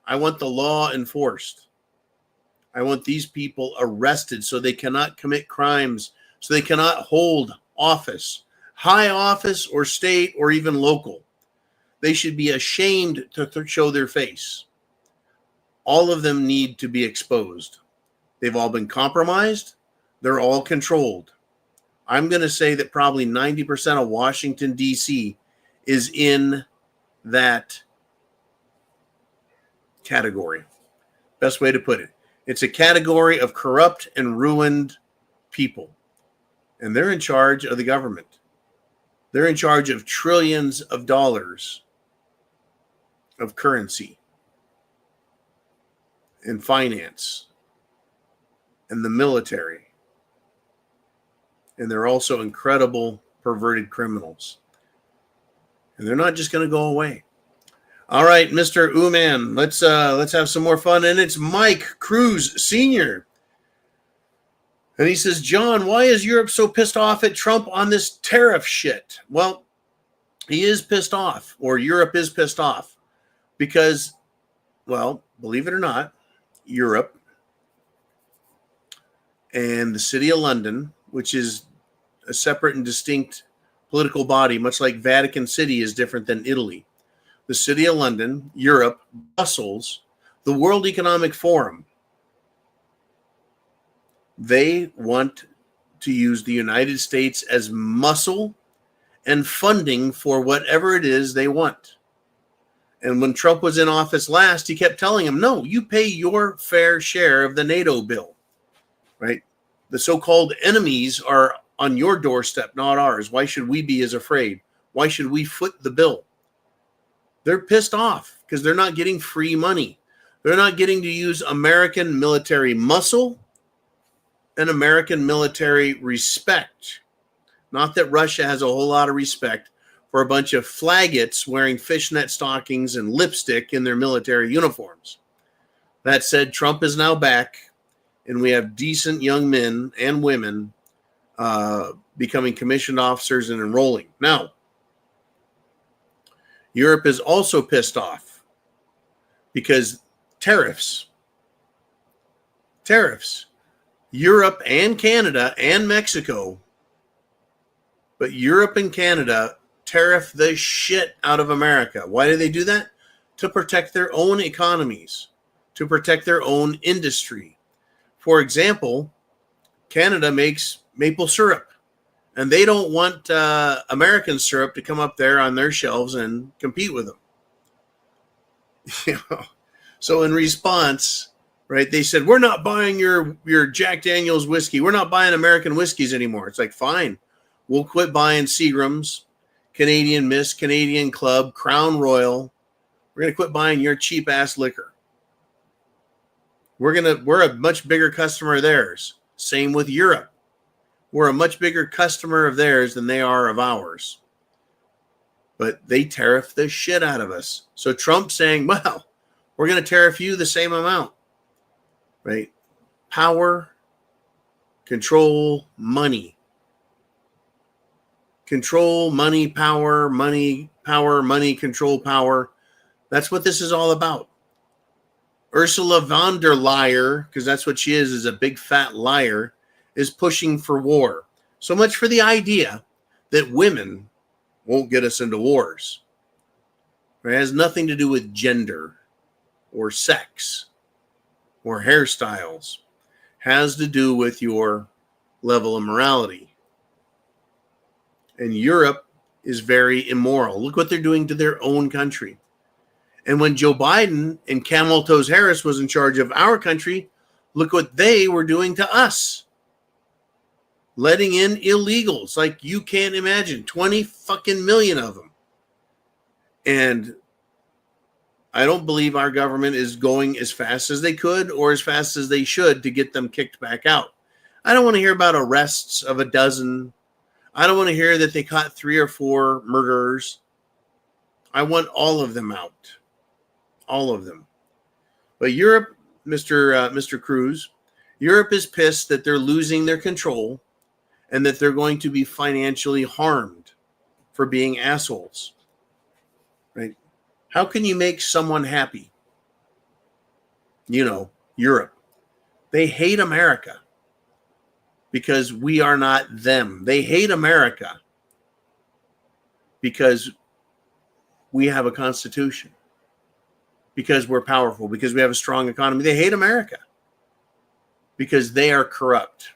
I want the law enforced. I want these people arrested so they cannot commit crimes, so they cannot hold office, high office or state or even local. They should be ashamed to show their face. All of them need to be exposed. They've all been compromised. They're all controlled. I'm going to say that probably 90% of Washington, D.C. is in that category. Best way to put it. It's a category of corrupt and ruined people. And they're in charge of the government. They're in charge of trillions of dollars of currency and finance and the military. And they're also incredible perverted criminals. And they're not just going to go away. All right, Mr. Uman, let's have some more fun. And it's Mike Cruz Sr. And he says, John, why is Europe so pissed off at Trump on this tariff shit? Well, he is pissed off, or Europe is pissed off. Because, well, believe it or not, Europe and the city of London, which is a separate and distinct political body, much like Vatican City is different than Italy. The city of London, Europe, Brussels, the World Economic Forum, they want to use the United States as muscle and funding for whatever it is they want. And when Trump was in office last, he kept telling him, no, you pay your fair share of the NATO bill, right? The so-called enemies are on your doorstep, not ours. Why should we be as afraid? Why should we foot the bill? They're pissed off because they're not getting free money. They're not getting to use American military muscle and American military respect. Not that Russia has a whole lot of respect for a bunch of flaggots wearing fishnet stockings and lipstick in their military uniforms. That said, Trump is now back, and we have decent young men and women becoming commissioned officers and enrolling. Now, Europe is also pissed off because tariffs. Europe and Canada and Mexico But Europe and Canada tariff the shit out of America. Why do they do that? To protect their own economies, to protect their own industry. For example, Canada makes maple syrup, and they don't want American syrup to come up there on their shelves and compete with them. So in response, right, they said, we're not buying your Jack Daniels whiskey. We're not buying American whiskeys anymore. It's like, fine, we'll quit buying Seagram's, Canadian Mist, Canadian Club, Crown Royal. We're going to quit buying your cheap ass liquor. We're a much bigger customer of theirs. Same with Europe. We're a much bigger customer of theirs than they are of ours. But they tariff the shit out of us. So Trump's saying, well, we're going to tariff you the same amount. Right? Power, control, money. Control, money, power, money, power, money, control, power. That's what this is all about. Ursula von der Leyen, because that's what she is a big fat liar, is pushing for war. So much for the idea that women won't get us into wars. It has nothing to do with gender or sex or hairstyles. It has to do with your level of morality. And Europe is very immoral. Look what they're doing to their own country. And when Joe Biden and Camel Toes Harris was in charge of our country, look what they were doing to us. Letting in illegals like you can't imagine. 20 fucking million of them. And I don't believe our government is going as fast as they could or as fast as they should to get them kicked back out. I don't want to hear about arrests of a dozen. I don't want to hear that they caught 3 or 4 murderers. I want all of them out. All of them. But Europe, Mr. Cruz, Europe is pissed that they're losing their control and that they're going to be financially harmed for being assholes. Right? How can you make someone happy? Europe. They hate America because we are not them. They hate America because we have a constitution. Because we're powerful, because we have a strong economy. They hate America because they are corrupt.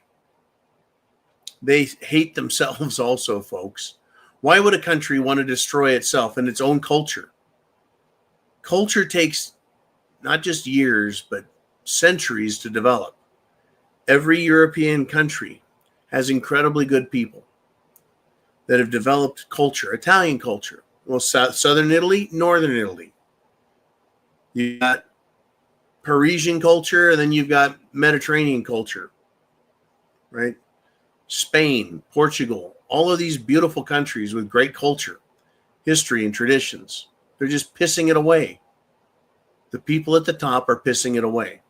They hate themselves also, folks. Why would a country want to destroy itself and its own culture? Culture takes not just years, but centuries to develop. Every European country has incredibly good people that have developed culture, Italian culture. Well, Southern Italy, Northern Italy. You've got Parisian culture, and then you've got Mediterranean culture, right? Spain, Portugal, all of these beautiful countries with great culture, history, and traditions. They're just pissing it away. The people at the top are pissing it away.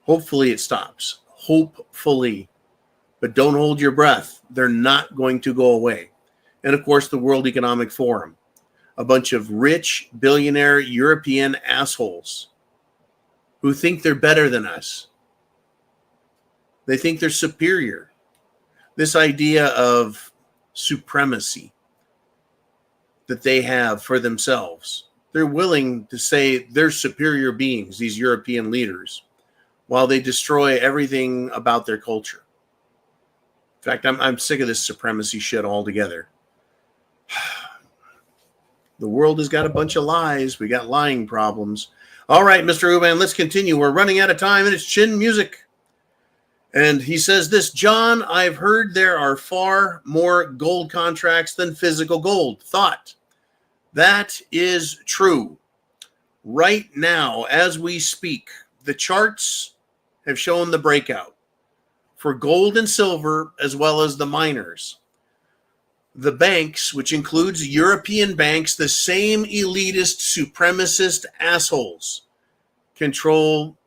Hopefully it stops. Hopefully. But don't hold your breath. They're not going to go away. And of course, the World Economic Forum. A bunch of rich, billionaire European assholes who think they're better than us. They think they're superior. This idea of supremacy that they have for themselves. They're willing to say they're superior beings, these European leaders, while they destroy everything about their culture. In fact, I'm sick of this supremacy shit altogether. The world has got a bunch of lies. We got lying problems. All right, Mr. Uban, let's continue. We're running out of time, and it's chin music. And he says this, John, I've heard there are far more gold contracts than physical gold. Thought. That is true. Right now, as we speak, the charts have shown the breakout for gold and silver, as well as the miners. The banks, which includes European banks, the same elitist, supremacist assholes, control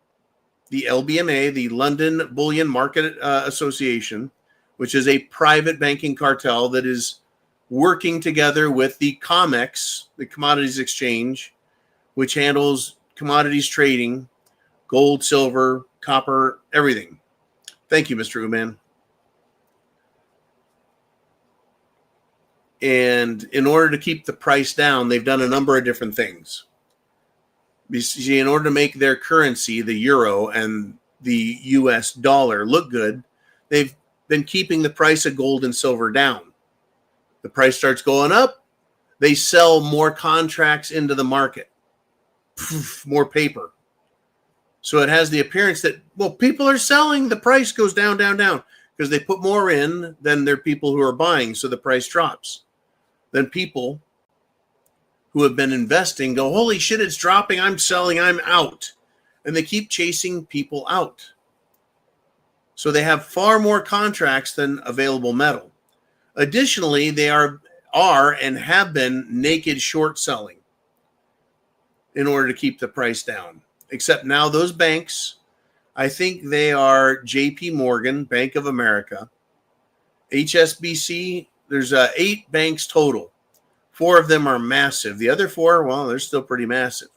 the LBMA, the London Bullion Market Association, which is a private banking cartel that is working together with the COMEX, the Commodities Exchange, which handles commodities trading, gold, silver, copper, everything. Thank you, Mr. Uman. And in order to keep the price down, they've done a number of different things. In order to make their currency, the euro and the US dollar, look good, they've been keeping the price of gold and silver down. The price starts going up, they sell more contracts into the market, more paper. So it has the appearance that, well, people are selling, the price goes down, down, down, because they put more in than there are people who are buying, so the price drops. Then people who have been investing go, holy shit, it's dropping, I'm selling, I'm out. And they keep chasing people out. So they have far more contracts than available metal. Additionally, they are and have been naked short selling in order to keep the price down. Except now those banks, I think they are JP Morgan, Bank of America, HSBC. There's 8 banks total. 4 of them are massive. The other 4, well, they're still pretty massive.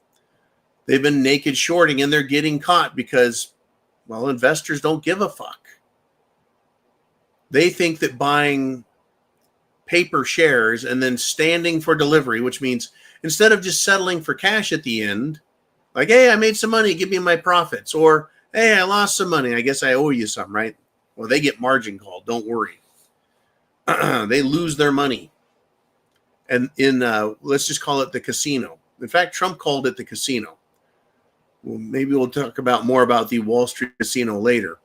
They've been naked shorting, and they're getting caught because, well, investors don't give a fuck. They think that buying paper shares and then standing for delivery, which means instead of just settling for cash at the end, like, hey, I made some money, give me my profits. Or, hey, I lost some money, I guess I owe you some, right? Well, they get margin called, don't worry. They lose their money. And in, let's just call it the casino. In fact, Trump called it the casino. Well, maybe we'll talk about more about the Wall Street casino later.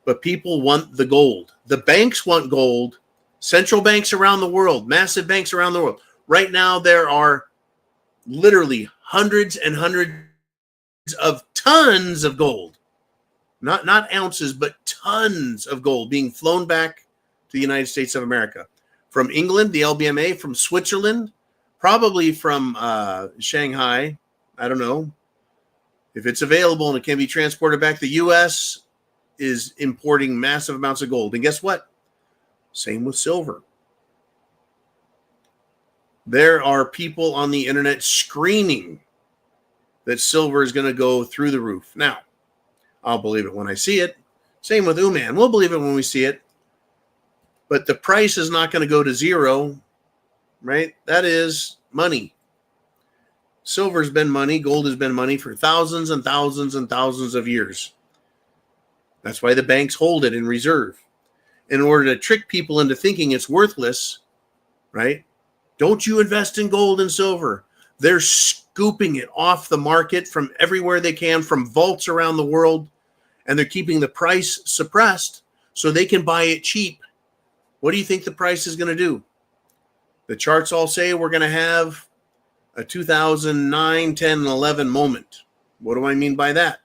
But people want the gold. The banks want gold. Central banks around the world, massive banks around the world. Right now, there are literally hundreds and hundreds of tons of gold. Not ounces, but tons of gold being flown back to the United States of America. From England, the LBMA, from Switzerland, probably from Shanghai. I don't know. If it's available and it can be transported back, the U.S. is importing massive amounts of gold. And guess what? Same with silver. There are people on the internet screaming that silver is going to go through the roof. Now, I'll believe it when I see it. Same with Uman. We'll believe it when we see it. But the price is not going to go to zero, right? That is money. Silver's been money. Gold has been money for thousands and thousands and thousands of years. That's why the banks hold it in reserve. In order to trick people into thinking it's worthless, right? Don't you invest in gold and silver. They're scooping it off the market from everywhere they can, from vaults around the world, and they're keeping the price suppressed so they can buy it cheap. What do you think the price is going to do? The charts all say we're going to have a 2009, 10, and 11 moment. What do I mean by that?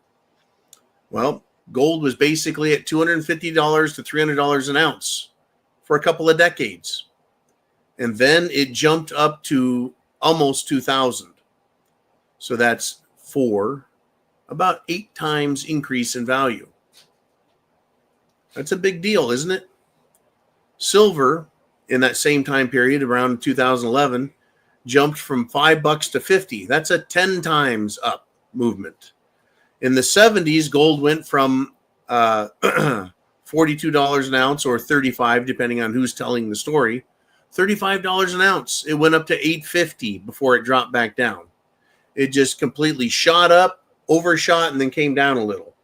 Well, gold was basically at $250 to $300 an ounce for a couple of decades. And then it jumped up to almost 2,000. So that's about 8 times increase in value. That's a big deal, isn't it? Silver, in that same time period, around 2011, jumped from $5 to 50. That's a 10 times up movement. In the 70s, gold went from $42 an ounce, or $35, depending on who's telling the story. $35 an ounce. It went up to $8.50 before it dropped back down. It just completely shot up, overshot, and then came down a little.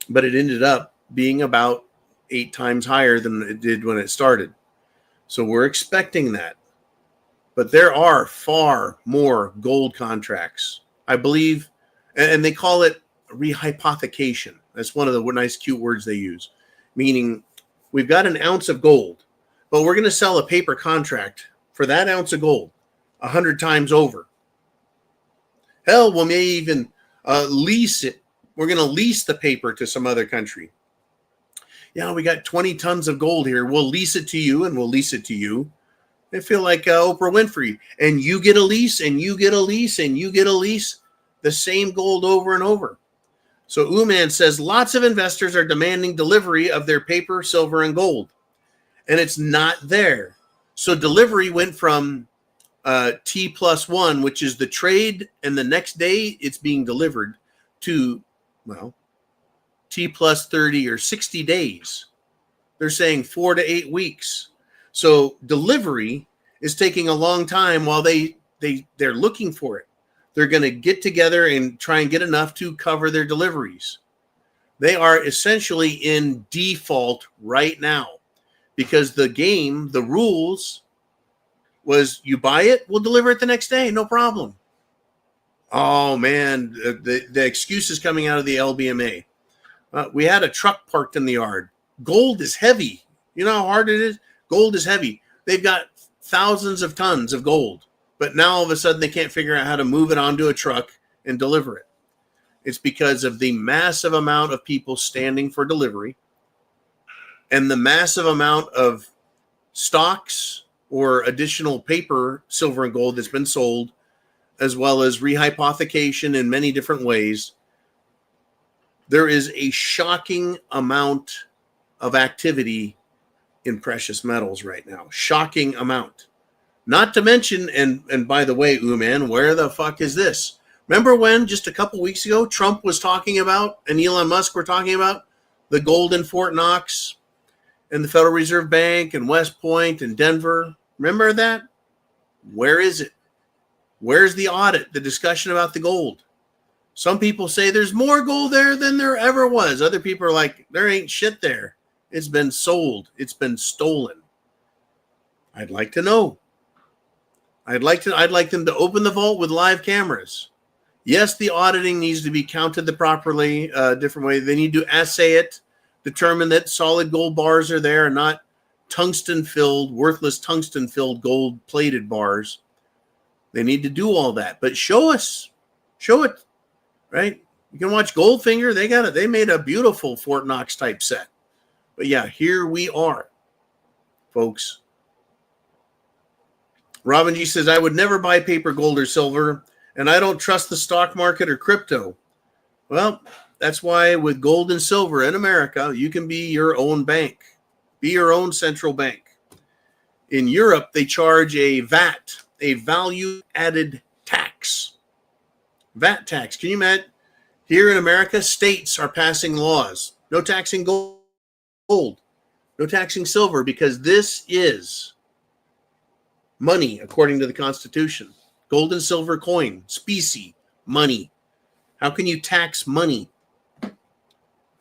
But it ended up being about 8 times higher than it did when it started. So we're expecting that. But there are far more gold contracts. I believe, and they call it rehypothecation. That's one of the nice, cute words they use. Meaning, we've got an ounce of gold, but we're going to sell a paper contract for that ounce of gold 100 times over. Hell, we may even lease it. We're going to lease the paper to some other country. Yeah, we got 20 tons of gold here. We'll lease it to you, and we'll lease it to you. They feel like Oprah Winfrey. And you get a lease, and you get a lease, and you get a lease. The same gold over and over. So Uman says lots of investors are demanding delivery of their paper, silver, and gold. And it's not there. So delivery went from T+1, which is the trade, and the next day it's being delivered, to, well, T+30 or 60 days. They're saying 4 to 8 weeks. So delivery is taking a long time while they're looking for it. They're going to get together and try and get enough to cover their deliveries. They are essentially in default right now because the game, the rules was you buy it, we'll deliver it the next day, no problem. Oh man, the excuses coming out of the LBMA. We had a truck parked in the yard. Gold is heavy. You know how hard it is? Gold is heavy. They've got thousands of tons of gold, but now all of a sudden they can't figure out how to move it onto a truck and deliver it. It's because of the massive amount of people standing for delivery and the massive amount of stocks or additional paper, silver and gold that's been sold, as well as rehypothecation in many different ways. There is a shocking amount of activity in precious metals right now. Shocking amount. Not to mention, and by the way, man, where the fuck is this? Remember when just a couple weeks ago Trump was talking about and Elon Musk were talking about the gold in Fort Knox and the Federal Reserve Bank and West Point and Denver? Remember that? Where is it? Where's the audit, the discussion about the gold? Some people say there's more gold there than there ever was. Other people are like, there ain't shit there. It's been sold. It's been stolen. I'd like to know. I'd like them to open the vault with live cameras. Yes, the auditing needs to be counted the properly, different way. They need to assay it, determine that solid gold bars are there and not tungsten-filled, worthless tungsten-filled gold-plated bars. They need to do all that. But show us. Show it, right? You can watch Goldfinger. They got it. They made a beautiful Fort Knox type set. But yeah, here we are, folks. Robin G says, I would never buy paper gold or silver, and I don't trust the stock market or crypto. Well, that's why with gold and silver in America, you can be your own bank. Be your own central bank. In Europe, they charge a VAT, a value-added tax. VAT tax. Can you imagine? Here in America, states are passing laws. No taxing gold, no taxing silver, because this is money according to the Constitution. Gold and silver coin, specie, money. How can you tax money?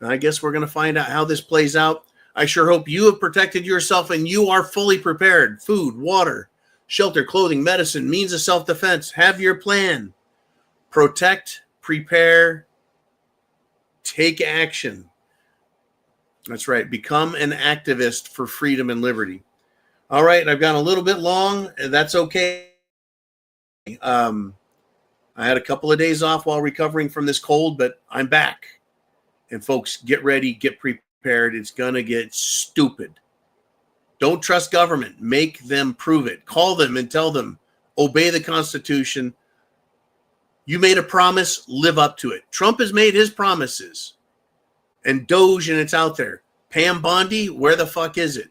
I guess we're going to find out how this plays out. I sure hope you have protected yourself and you are fully prepared. Food, water, shelter, clothing, medicine, means of self-defense. Have your plan. Protect, prepare, take action. That's right. Become an activist for freedom and liberty. All right. I've gone a little bit long. That's okay. I had a couple of days off while recovering from this cold, but I'm back. And folks, get ready, get prepared. It's going to get stupid. Don't trust government. Make them prove it. Call them and tell them, obey the Constitution. You made a promise, live up to it. Trump has made his promises. And Doge, and it's out there. Pam Bondi, where the fuck is it?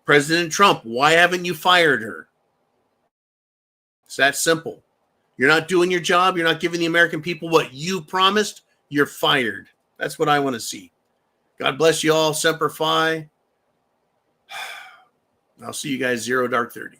President Trump, why haven't you fired her? It's that simple. You're not doing your job. You're not giving the American people what you promised. You're fired. That's what I want to see. God bless you all. Semper Fi. I'll see you guys 0 Dark 30.